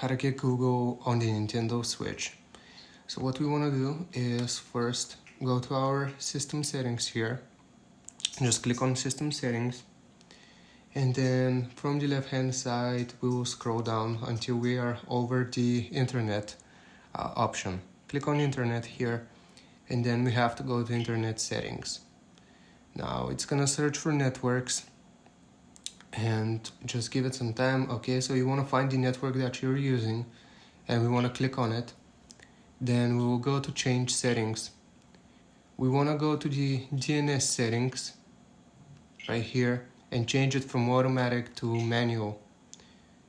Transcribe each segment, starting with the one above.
how to get Google on the Nintendo Switch. So what we want to do is first go to our system settings here, just click on system settings, and then from the left hand side we will scroll down until we are over the internet option. Click on internet here, and then we have to go to internet settings. Now it's gonna search for networks, and just give it some time. Okay, so you want to find the network that you're using, and we want to click on it. Then we will go to change settings. We want to go to the DNS settings right here and change it from automatic to manual.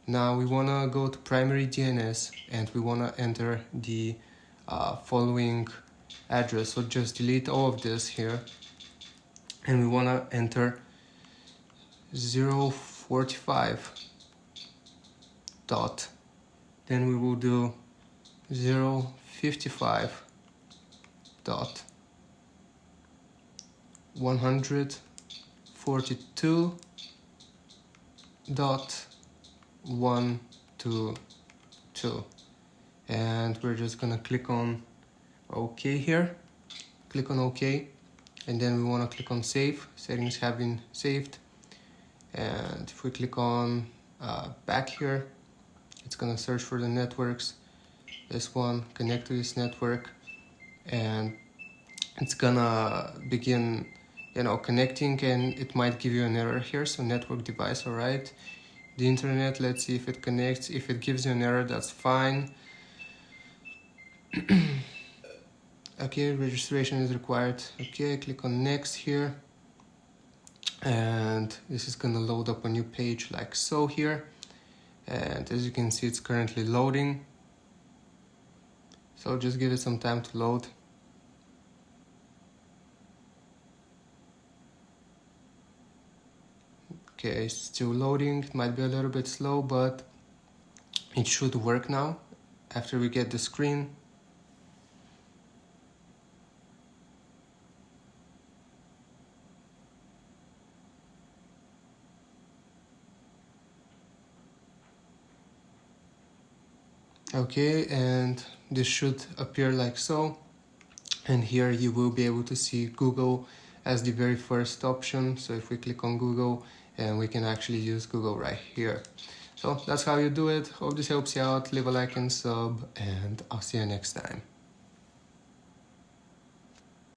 Now we want to go to primary DNS, and we want to enter the following address. So just delete all of this here, and we want to enter 045 dot, then we will do 055 dot 142 dot 122, and we're just gonna click on OK here. Click on OK, and then we want to click on save. Settings have been saved. And if we click on back here, it's gonna search for the networks. This one, connect to this network, and it's gonna begin, connecting, and it might give you an error here. So network device, all right. The internet, let's see if it connects. If it gives you an error, that's fine. Okay, registration is required. Okay, click on next here. And this is gonna load up a new page like so here, and as you can see, it's currently loading, so just give it some time to load. Okay, it's still loading. It might be a little bit slow, but it should work now after we get the screen. Okay, and this should appear like so, and here you will be able to see Google as the very first option. So if we click on Google, and we can actually use Google right here. So that's how you do it. Hope this helps you out. Leave a like and sub, and I'll see you next time.